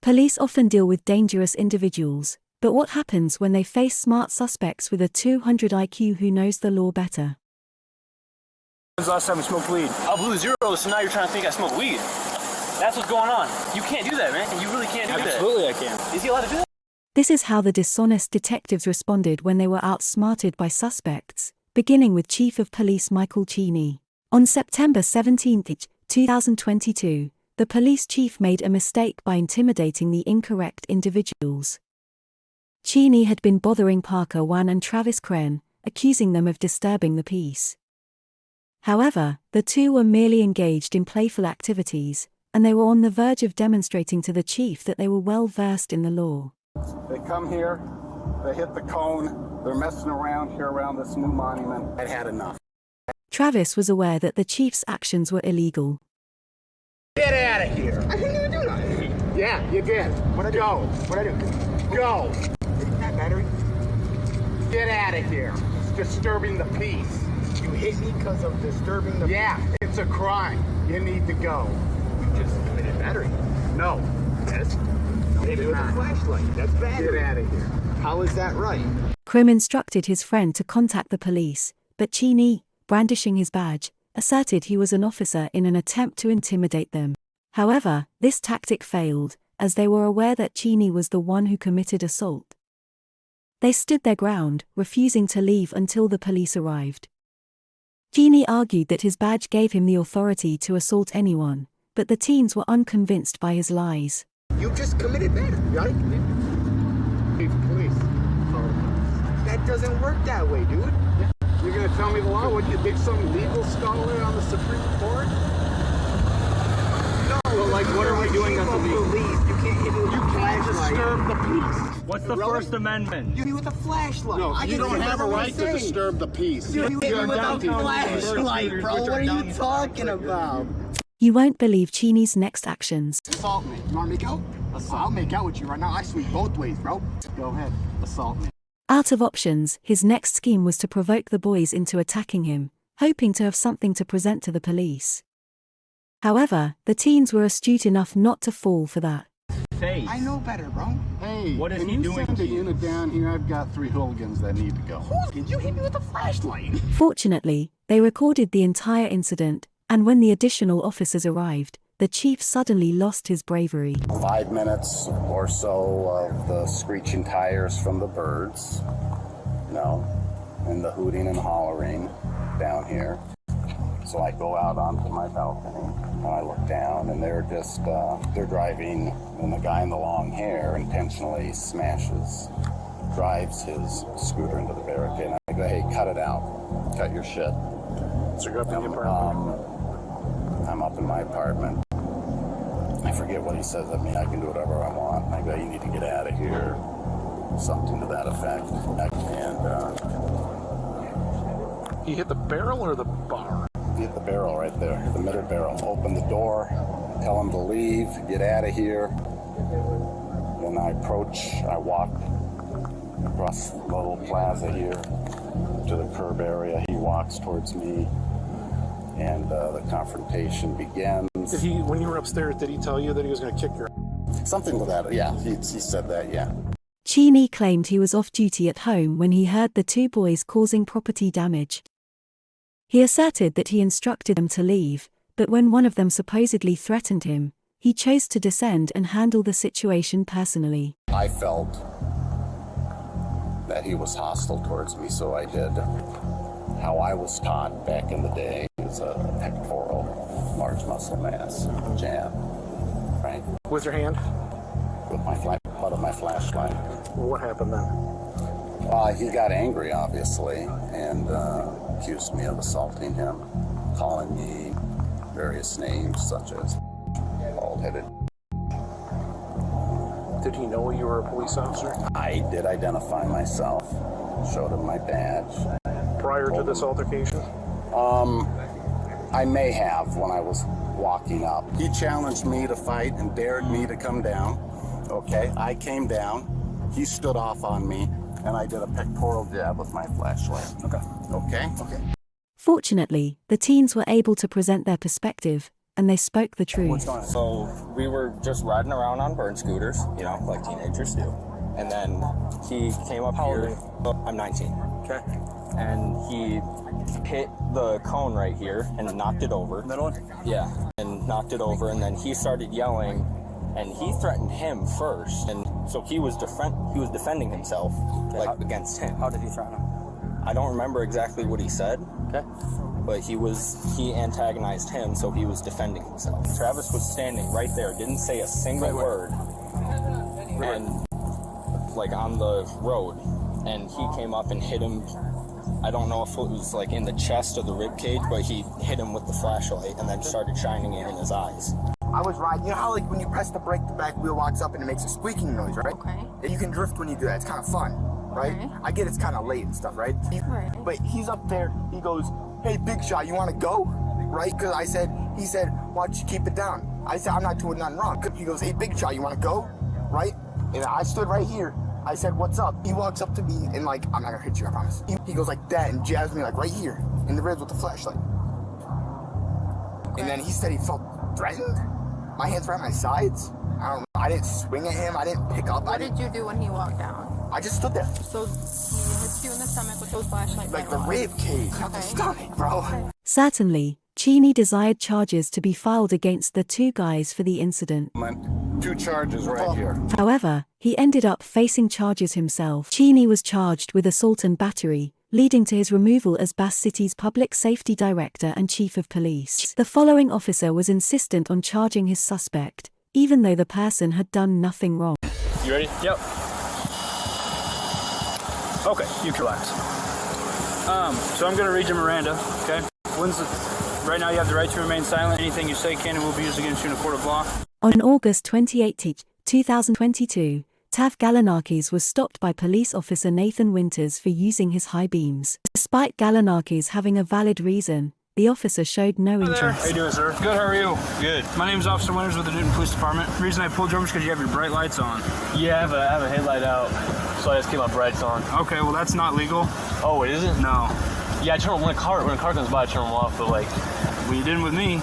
Police often deal with dangerous individuals, but what happens when they face smart suspects with a 200 IQ who knows the law better? When's the last time we smoked weed? I blew zero, so now you're trying to think I smoke weed. That's what's going on. You can't do that, man. You really can't do that. Absolutely I can. Is he allowed to do that? This is how the dishonest detectives responded when they were outsmarted by suspects, beginning with Chief of Police Michael Cheney. On September 17, 2022, the police chief made a mistake by intimidating the incorrect individuals. Cheney had been bothering Parker Wan and Travis Kren, accusing them of disturbing the peace. However, the two were merely engaged in playful activities, and they were on the verge of demonstrating to the chief that they were well versed in the law. They come here, they hit the cone, they're messing around here around this new monument. I'd had enough. Travis was aware that the chief's actions were illegal. Get out of here! I didn't even do that. Yeah, you did. What'd I do? Go. What'd I do? Go! That battery? Get out of here. It's disturbing the peace. You hit me because of disturbing the... Yeah, it's a crime. You need to go. You just committed battery. No. Yes. Hit me with a flashlight. That's battery. Get out of here. How is that right? Krim instructed his friend to contact the police, but Cheney, brandishing his badge, asserted he was an officer in an attempt to intimidate them. However, this tactic failed, as they were aware that Cheney was the one who committed assault. They stood their ground, refusing to leave until the police arrived. Cheney argued that his badge gave him the authority to assault anyone, but the teens were unconvinced by his lies. You just committed battery, right? Police. That doesn't work that way, dude. You're going to tell me the law? What, you think some legal scholar on the Supreme Court? No, Well, like, what are we doing that's illegal? Police. You can't hit me with a flashlight. Disturb the peace. What's the First Amendment? You hit me with a flashlight. No, I you can don't see have a right to everything. disturb the peace. You hit me You're with a downtown flashlight, shooters, bro. which What are are you down talking about? You won't believe Cheney's next actions. Assault me. You want to make out? I'll make out with you right now. I sweep both ways, bro. Go ahead. Assault me. Out of options, his next scheme was to provoke the boys into attacking him, hoping to have something to present to the police. However, the teens were astute enough not to fall for that. Face. I know better, bro. Hey, What is can he you doing send to a you? unit down here? I've got 3 hooligans that need to go. Did you hit me with a flashlight? Fortunately, they recorded the entire incident, and when the additional officers arrived, the chief suddenly lost his bravery. 5 minutes or so of the screeching tires from the birds, and the hooting and hollering down here. So I go out onto my balcony and I look down, and they're driving, and the guy in the long hair intentionally drives his scooter into the barricade. And I go, hey, cut it out. Cut your shit. So you're up in the apartment. I'm up in my apartment. I forget what he says at me. I can do whatever I want. I go, you need to get out of here. Something to that effect. And He hit the barrel or the bar? he hit the barrel right there, the middle barrel. Open the door, tell him to leave, get out of here. Then I walk across the little plaza here to the curb area. He walks towards me, and the confrontation begins. Did he, when you were upstairs, did he tell you that he was going to kick your... Something to that, yeah, he said that, yeah. Cheney claimed he was off duty at home when he heard the two boys causing property damage. He asserted that he instructed them to leave, but when one of them supposedly threatened him, he chose to descend and handle the situation personally. I felt that he was hostile towards me, so I did. How I was taught back in the day is a pectoral, large muscle mass, jab, right? With your hand? With my butt of my flashlight. Well, what happened then? He got angry, obviously, and accused me of assaulting him, calling me various names such as bald-headed. Did he know you were a police officer? I did identify myself, showed him my badge. Prior to this altercation? I may have when I was walking up. He challenged me to fight and dared me to come down. Okay, I came down, he stood off on me, and I did a pectoral jab with my flashlight. Okay. Fortunately, the teens were able to present their perspective, and they spoke the truth. So we were just riding around on burn scooters, you know, like teenagers do. And then he came up here. I'm 19. Okay. And he hit the cone right here and knocked it over. That one? Yeah, and knocked it over, and then he started yelling, and he threatened him first, and so he was defending himself, like against him. How did he threaten him? I don't remember exactly what he said. Okay. But he antagonized him, so he was defending himself. Travis was standing right there, didn't say a single word, and like on the road, and he came up and hit him. I don't know if it was like in the chest or the rib cage, but he hit him with the flashlight and then started shining it in his eyes. I was riding, you know how like when you press the brake, the back wheel locks up and it makes a squeaking noise, right? Okay. And you can drift when you do that. It's kind of fun, right? Okay. I get it's kind of late and stuff, right? Right. But he's up there. He goes, "Hey, big shot, you want to go?" Right? Because he said, "Why don't you keep it down?" I said, "I'm not doing nothing wrong." He goes, "Hey, big shot, you want to go?" Right? And I stood right here. I said, "What's up?" He walks up to me and like, "I'm not gonna hit you, I promise." He goes like that and jabs me like right here in the ribs with the flashlight. And then he said he felt threatened. My hands were at my sides. I didn't swing at him. I didn't pick up. What did you do when he walked down? I just stood there. So he hits you in the stomach with those flashlights. Like the rib cage, not the stomach, bro. Certainly, Cheney desired charges to be filed against the two guys for the incident. 2 charges right here. However, he ended up facing charges himself. Cheney was charged with assault and battery, leading to his removal as Bass City's public safety director and chief of police. The following officer was insistent on charging his suspect, even though the person had done nothing wrong. You ready? Yep. Okay, you can relax. So I'm gonna read you Miranda, okay? Right now you have the right to remain silent. Anything you say can and will be used against you in a court of law. On August 28, 2022, Tav Galanakis was stopped by police officer Nathan Winters for using his high beams. Despite Galanakis having a valid reason, the officer showed no interest. How you doing, sir? Good, how are you? Good. My name's Officer Winters with the Newton Police Department. The reason I pulled you over is because you have your bright lights on. Yeah, I have a headlight out, so I just keep my brights on. Okay, well that's not legal. Oh, it isn't? No. Yeah, I turn them when a car comes by, I turn them off, but like... Well, you didn't with me.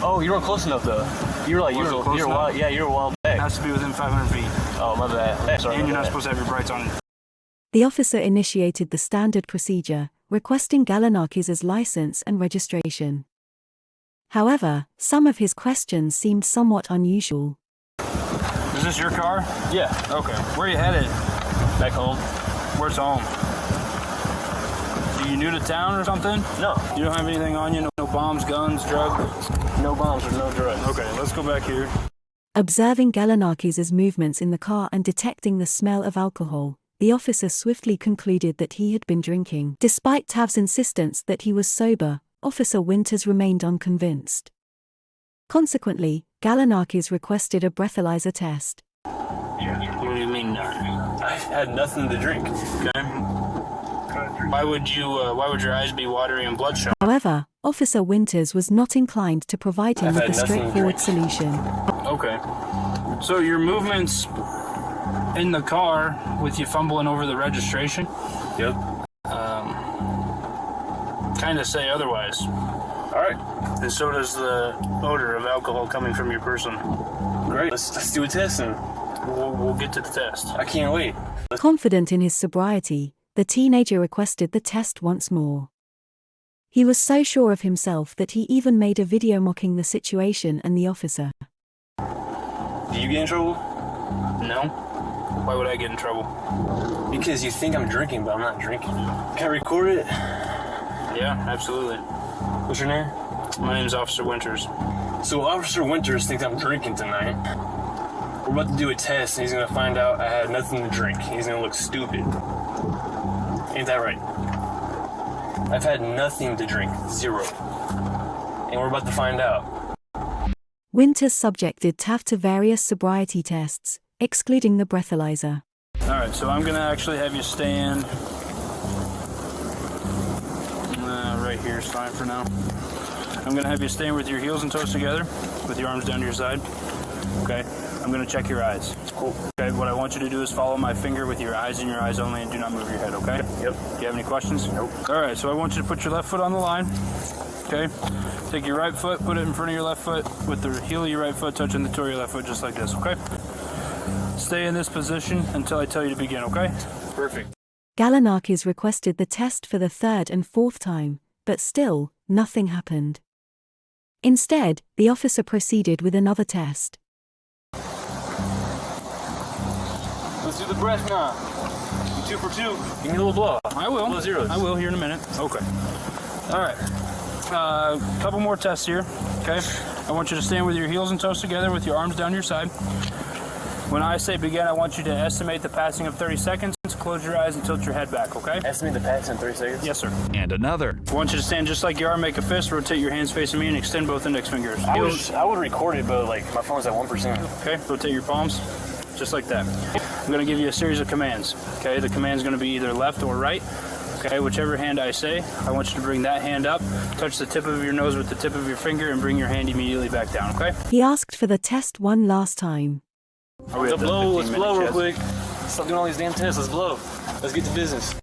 Oh, you weren't close enough though. You were you were a while back. It has to be within 500 feet. Oh, my bad. Sorry, And you're my not bad. supposed to have your brights on. The officer initiated the standard procedure, requesting Galanakis' license and registration. However, some of his questions seemed somewhat unusual. Is this your car? Yeah, Okay. Where are you headed? back home. Where's home? Are you new to town or something? No, You don't have anything on you? No bombs, guns, drugs? no bombs or no drugs. Okay, let's go back here. Observing Galanakis' movements in the car and detecting the smell of alcohol, the officer swiftly concluded that he had been drinking. Despite Tav's insistence that he was sober, Officer Winters remained unconvinced. Consequently, Galanakis requested a breathalyzer test. What do you mean? I had nothing to drink. Okay. Why would your eyes be watery and bloodshot? However, Officer Winters was not inclined to provide him I've with had a nothing to straightforward drink. solution. Okay. So your movements in the car with you fumbling over the registration Yep. kind of say otherwise. All right, And so does the odor of alcohol coming from your person. great. Let's do a test and We'll get to the test. I can't wait. Confident in his sobriety, the teenager requested the test once more. He was so sure of himself that he even made a video mocking the situation and the officer. Do you get in trouble? No? Why would I get in trouble? Because you think I'm drinking, but I'm not drinking. Can I record it? Yeah, absolutely. What's your name? My name's Officer Winters. So Officer Winters thinks I'm drinking tonight. We're about to do a test, and he's gonna find out I had nothing to drink. He's gonna look stupid. Ain't that right? I've had nothing to drink, 0. And we're about to find out. Winters subjected Tav to various sobriety tests, excluding the breathalyzer. Alright, so I'm gonna actually have you stand right here is fine for now. I'm gonna have you stand with your heels and toes together, with your arms down to your side. Okay? I'm gonna check your eyes. Cool. Okay, what I want you to do is follow my finger with your eyes and your eyes only and do not move your head, okay? Yep. Do you have any questions? Nope. Alright, so I want you to put your left foot on the line. Okay? Take your right foot, put it in front of your left foot with the heel of your right foot touching the toe of your left foot just like this, okay? Stay in this position until I tell you to begin, okay? Perfect. Galanakis requested the test for the third and fourth time, but still, nothing happened. Instead, the officer proceeded with another test. Let's do the breath now. You 2 for 2. Give me a little blow. I will. Little zeros. I will here in a minute. Okay. All right. Couple more tests here, okay? I want you to stand with your heels and toes together with your arms down your side. When I say begin, I want you to estimate the passing of 30 seconds. Close your eyes and tilt your head back, okay? Estimate the pass in 30 seconds? Yes, sir. And another. I want you to stand just like you are, make a fist, rotate your hands facing me, and extend both index fingers. I would record it, but like my phone's at 1%. Okay, rotate your palms, just like that. I'm going to give you a series of commands, okay? The command's going to be either left or right, okay? Whichever hand I say, I want you to bring that hand up, touch the tip of your nose with the tip of your finger, and bring your hand immediately back down, okay? He asked for the test one last time. Let's blow real quick. Stop doing all these damn tests, let's blow. Let's get to business.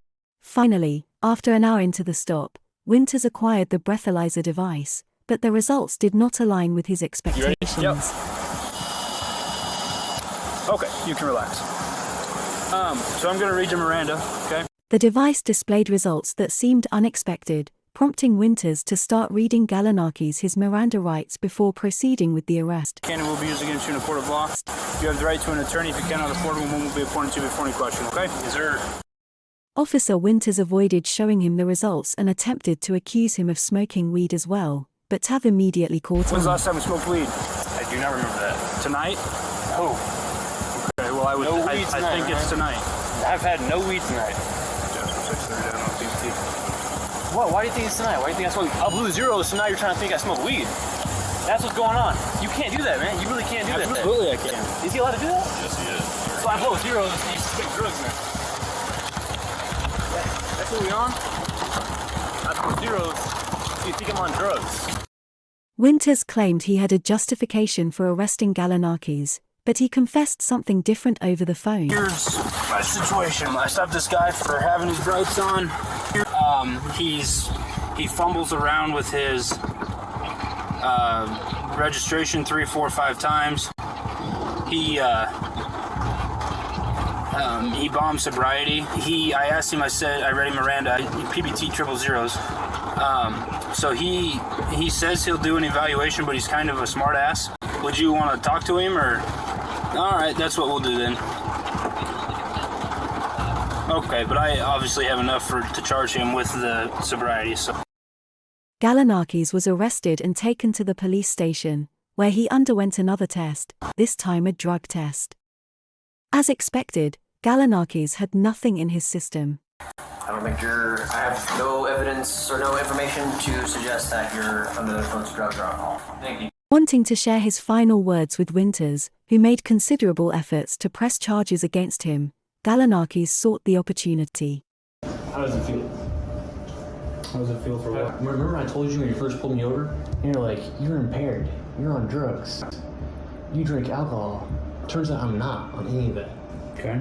Finally, after an hour into the stop, Winters acquired the breathalyzer device, but the results did not align with his expectations. Yep. Okay, you can relax. So I'm going to read you Miranda, okay? The device displayed results that seemed unexpected, prompting Winters to start reading Galanakis his Miranda rights before proceeding with the arrest. Cannon will be used against you in a court of law. You have the right to an attorney. If you cannot afford one will be appointed to you before any question, okay? Yes, sir. Officer Winters avoided showing him the results and attempted to accuse him of smoking weed as well, but Tav immediately caught When's the on. last time we smoked weed? I do not remember that. Tonight? Oh, Okay, well I think it's tonight. I've had no weed tonight. What? Why do you think it's tonight? Why do you think I smoke? I blew zeros, so now you're trying to think I smoke weed. That's what's going on. You can't do that, man. You really can't do that. Absolutely I can. Is he allowed to do that? Yes, he is. So I blow zeros and you smoke drugs, man. That's what we on? I blow zeros, so you think I'm on drugs. Winters claimed he had a justification for arresting Galanakis, but he confessed something different over the phone. Here's my situation. I stopped this guy for having his brights on. He fumbles around with his registration 3, 4, 5 times. He bombed sobriety. I asked him, I read him Miranda, PBT 000. So he says he'll do an evaluation, but he's kind of a smart ass. Would you want to talk to him, or? All right, that's what we'll do then. Okay, but I obviously have enough to charge him with the sobriety, so. Galanakis was arrested and taken to the police station, where he underwent another test, this time a drug test. As expected, Galanakis had nothing in his system. I don't think I have no evidence or no information to suggest that you're under the influence of drugs or alcohol. Thank you. Wanting to share his final words with Winters, who made considerable efforts to press charges against him, Galanakis sought the opportunity. How does it feel? How does it feel for what? Remember I told you when you first pulled me over? And you're like, you're impaired. You're on drugs. You drink alcohol. Turns out I'm not on any of that. Okay.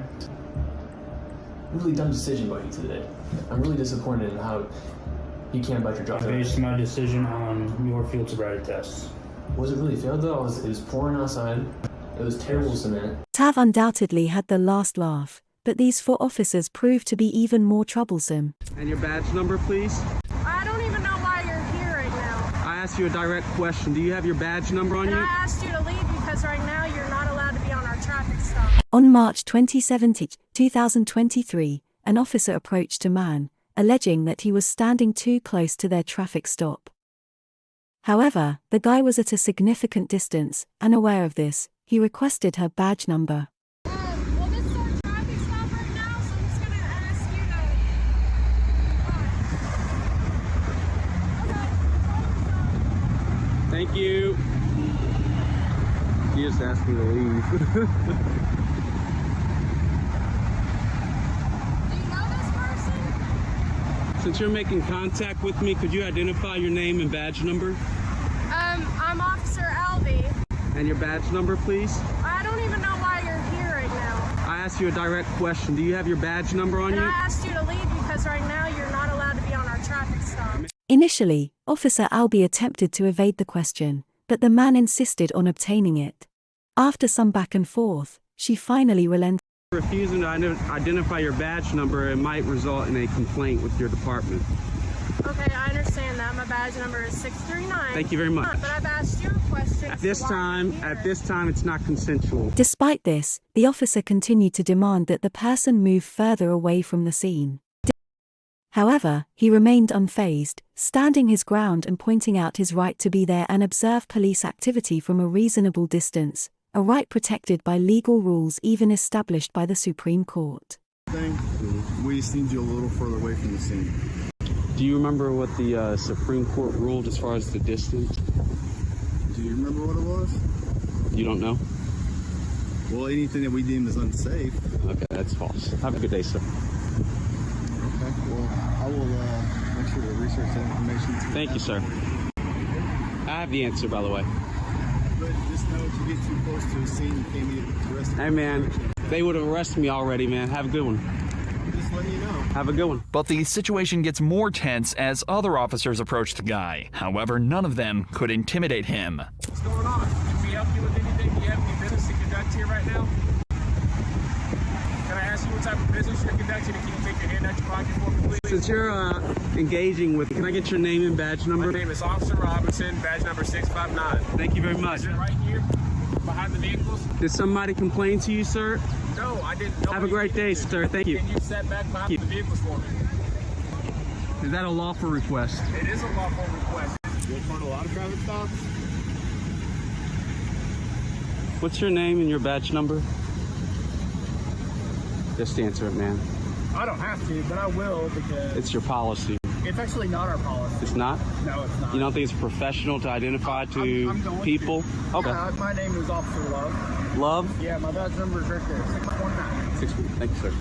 Really dumb decision by you today. I'm really disappointed in how you came about your drugs. I based my decision on your field sobriety tests. Was it really failed though? It was pouring outside. It was terrible cement. Tav undoubtedly had the last laugh, but these 4 officers proved to be even more troublesome. And your badge number, please? I don't even know why you're here right now. I asked you a direct question. Do you have your badge number on And you? I asked you to leave because right now you're not allowed to be on our traffic stop. On March 27, 2023, an officer approached a man, alleging that he was standing too close to their traffic stop. However, the guy was at a significant distance, and aware of this, he requested her badge number. Well, this is our traffic stop right now, so I'm just going to ask you to... Thank you. You just asked me to leave. Do you know this person? Since you're making contact with me, could you identify your name and badge number? I'm Officer Albee. And your badge number, please? I don't even know why you're here right now. I asked you a direct question. Do you have your badge number on And you? I asked you to leave because right now you're not allowed to be on our traffic stop. Initially, Officer Albee attempted to evade the question, but the man insisted on obtaining it. After some back and forth, she finally relented. Refusing to identify your badge number, it might result in a complaint with your department. Okay, I understand that. My badge number is 639. Thank you very much. But I've asked you a question. At this time, it's not consensual. Despite this, the officer continued to demand that the person move further away from the scene. However, he remained unfazed, standing his ground and pointing out his right to be there and observe police activity from a reasonable distance, a right protected by legal rules even established by the Supreme Court. We just need you a little further away from the scene. Do you remember what the Supreme Court ruled as far as the distance? Do you remember what it was? You don't know? Well, anything that we deem as unsafe. Okay, that's false. Have a good day, sir. Okay, well, I will make sure to research that information. Thank you, sir. I have the answer, by the way. But just know if you get too close to a scene, you can't be arrested. Hey, man, they would have arrested me already, man. Have a good one. Just letting you know. Have a good one. But the situation gets more tense as other officers approach the guy. However, none of them could intimidate him. What's going on? Can we help you with anything? Do you have any business to conduct here right now? Can I ask you what type of business you're conducting? Can you take your hand out your pocket for me, please? Since you're engaging with, can I get your name and badge number? My name is Officer Robinson, badge number 659. Thank you very much. Is it right here, behind the vehicles? Did somebody complain to you, sir? No, I didn't. Have a great day, sir. Thank you. Can you set back behind the vehicles for me? Is that a lawful request? It is a lawful request. You'll find a lot of traffic stops. What's your name and your badge number? Just answer it, man. I don't have to, but I will because It's your policy. it's actually not our policy. It's not? No, it's not. You don't think it's professional to identify to I'm going people? to. Okay. Yeah, my name is Officer Love. Love? Yeah, my badge number is right there, 619. Thank you, sir.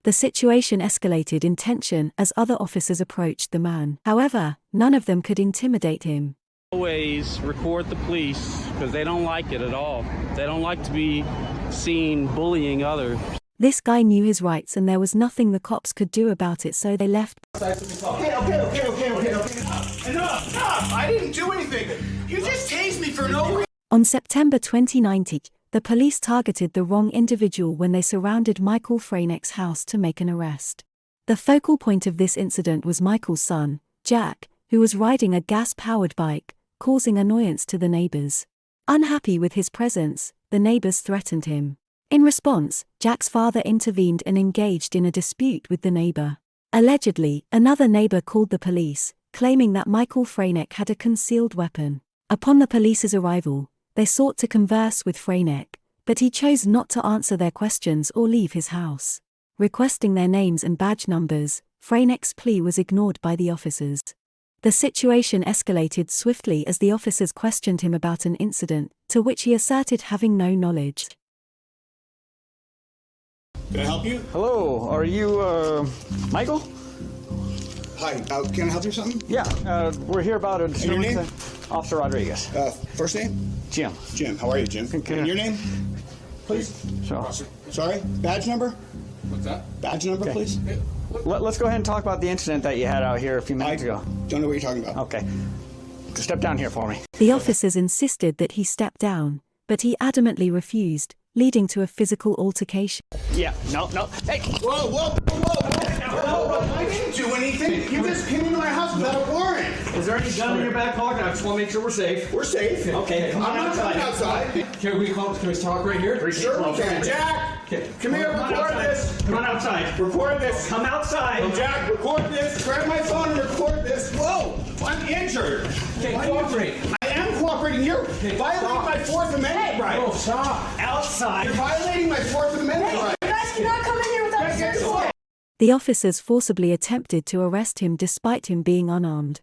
The situation escalated in tension as other officers approached the man. However, none of them could intimidate him. Always report the police because they don't like it at all. They don't like to be seen bullying others. This guy knew his rights and there was nothing the cops could do about it, so they left. Okay. Enough! Stop! I didn't do anything! You just tased me for no reason! On September 29th, the police targeted the wrong individual when they surrounded Michael Freyneck's house to make an arrest. The focal point of this incident was Michael's son, Jack, who was riding a gas-powered bike, causing annoyance to the neighbors. Unhappy with his presence, the neighbors threatened him. In response, Jack's father intervened and engaged in a dispute with the neighbor. Allegedly, another neighbor called the police, claiming that Michael Freyneck had a concealed weapon. Upon the police's arrival, they sought to converse with Freyneck, but he chose not to answer their questions or leave his house. Requesting their names and badge numbers, Freyneck's plea was ignored by the officers. The situation escalated swiftly as the officers questioned him about an incident, to which he asserted having no knowledge. Can I help you? Hello, are you, Michael? Hi, can I help you with something? Yeah, we're here about a... And your name? Officer Rodriguez. First name? Jim. Jim, how are you, Jim? Okay. And your name? Please? So, Sorry, badge number? What's that? Badge number, Okay. please? let's go ahead and talk about the incident that you had out here a few minutes ago. Don't know what you're talking about. Okay. Step down here for me. The officers insisted that he step down, but he adamantly refused, leading to a physical altercation. Yeah, no. Hey! Whoa! I didn't do anything. You just came into my house without a warrant. Is there any gun in your back pocket? I just want to make sure we're safe. We're safe. Okay, come on I'm not coming outside. Can we talk right here? Sure we can. Jack! Come here, record this. Come on outside. Record this. Come outside. Jack, record this. Grab my phone and record this. Whoa! I'm injured. Okay, cooperate. I am cooperating. You're violating my Fourth Amendment right. Oh, stop. Outside. You're violating my Fourth Amendment right. You guys cannot come in here without a search warrant. The officers forcibly attempted to arrest him despite him being unarmed.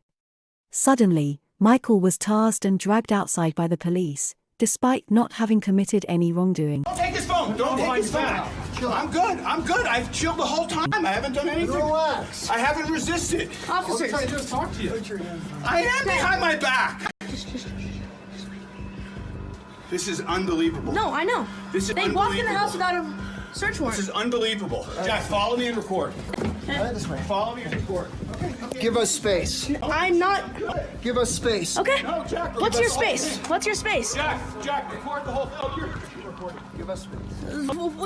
Suddenly, Michael was tasked and dragged outside by the police, despite not having committed any wrongdoing. Don't take his phone. Don't take his phone. I'm good. I've chilled the whole time. I haven't done anything. Relax. I haven't resisted. Officer, I just talked to you. I am behind my back. This is unbelievable. no, I know. This is They walked in the house without a search warrant. This is unbelievable. Jack, follow me and record. This way. Follow me to court. Give us space. I'm not. Give us space. Okay. No, Jack. What's your space? What's your space? Jack, record the whole thing. Give us space.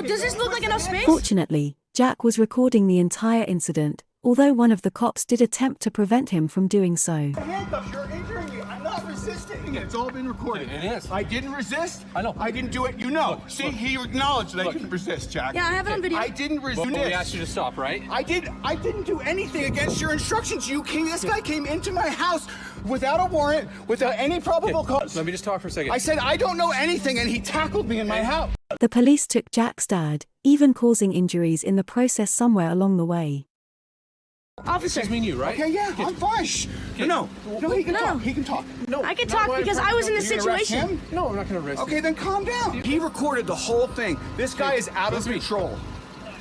Does this look like enough space? Fortunately, Jack was recording the entire incident, although one of the cops did attempt to prevent him from doing so. Handcuffs, you're injuring me. I'm not resisting. It's all been recorded. It is. I didn't resist. I know. I didn't do it. You know. See, he acknowledged that I didn't resist, Jack. Yeah, I have it on video. I didn't resist. Well, we asked you to stop, right? I didn't do anything against your instructions. This guy came into my house without a warrant, without any probable cause. Let me just talk for a second. I said I don't know anything, and he tackled me in my house. The police took Jack's dad, even causing injuries in the process somewhere along the way. Officer. This mean you, right? Okay, yeah, I'm fine. No, he can talk. He can talk. No, I can talk because I was in the situation. No, I'm not gonna arrest Okay, then calm down. He recorded the whole thing. This guy is out of control.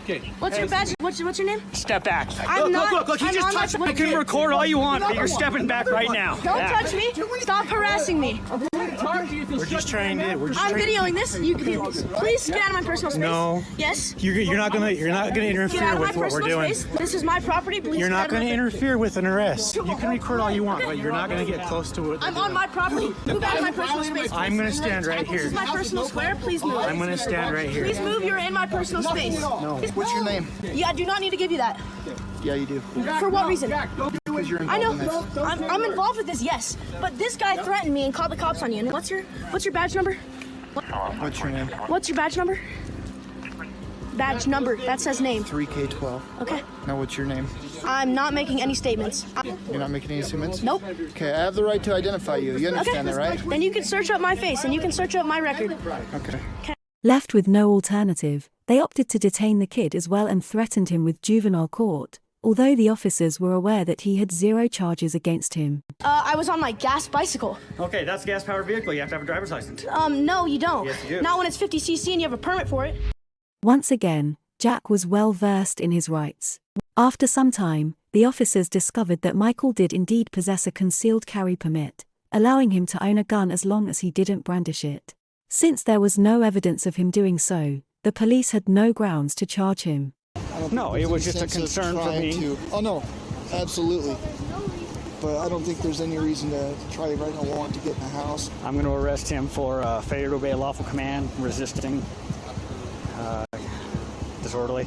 Okay. What's your badge? What's your name? Step back. I'm not. Look, you just touched me. You can record all you want, but you're stepping back right now. Don't touch me. Stop harassing me. We're just trying to. I'm videoing this. Please get out of my personal space. No. Yes. You're not gonna Get out interfere of my with what we're personal doing. space. This is my property. Please. You're not get out of gonna my- interfere with an arrest. You can record all you want, but you're not gonna get close to it. I'm on my property. Move out of my personal space. I'm gonna stand right This is here. my personal square. Please move. I'm gonna stand right here. Please move. You're in my personal space. No. What's your name? Yeah, I do not need to give you that. Yeah, you do. For what reason? Because you're I involved know. in this. I'm involved with this, yes. But this guy threatened me and called the cops on you. And what's your badge number? What's your name? What's your badge number? Badge number. That says name. 3K12. Okay. Now, what's your name? I'm not making any statements. You're not making any statements? Nope. Okay, I have the right to identify you. You understand that, right? Then you can search up my face and you can search up my record. Okay. Left with no alternative, they opted to detain the kid as well and threatened him with juvenile court, although the officers were aware that he had 0 charges against him. I was on my gas bicycle. Okay, that's a gas-powered vehicle. You have to have a driver's license. No, you don't. Yes, you do. Not when it's 50cc and you have a permit for it. Once again, Jack was well versed in his rights. After some time, the officers discovered that Michael did indeed possess a concealed carry permit, allowing him to own a gun as long as he didn't brandish it. Since there was no evidence of him doing so, the police had no grounds to charge him. No, it was just a concern for me. Oh, no, absolutely. But I don't think there's any reason to try writing a warrant to get in the house. I'm going to arrest him for failure to obey a lawful command, resisting, disorderly.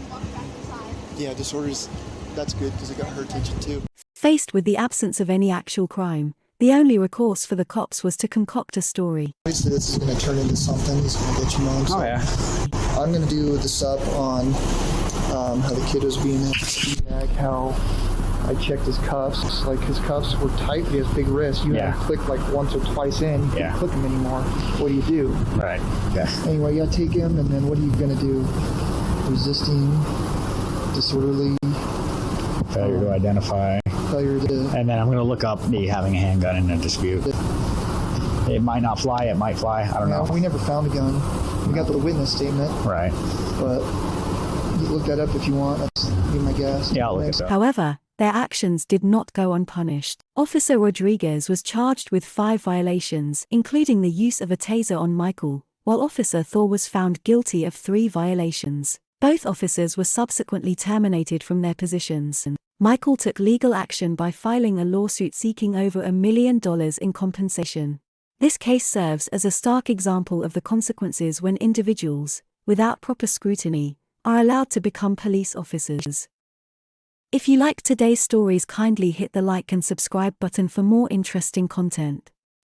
Yeah, disorders, that's good because it got her attention too. Faced with the absence of any actual crime, the only recourse for the cops was to concoct a story. Obviously, this is going to turn into something. It's going to get you known. So I'm going to do this up on how the kid was being at the ski bag, how I checked his cuffs. Like, his cuffs were tight. He has big wrists. You have to click like once or twice in. You can't click them anymore. What do you do? Right. Yeah. Anyway, you got to take him, and then what are you going to do? Resisting, disorderly. Failure to identify. Failure to... And then I'm going to look up me having a handgun in a dispute. It might not fly, it might fly, I don't know. We never found a gun. We got the witness statement. Right. But you look that up if you want. That's be my guess. Yeah, I'll look it up. However, their actions did not go unpunished. Officer Rodriguez was charged with 5 violations, including the use of a taser on Michael, while Officer Thor was found guilty of 3 violations. Both officers were subsequently terminated from their positions. Michael took legal action by filing a lawsuit seeking over $1 million in compensation. This case serves as a stark example of the consequences when individuals, without proper scrutiny, are allowed to become police officers. If you like today's stories, kindly hit the like and subscribe button for more interesting content.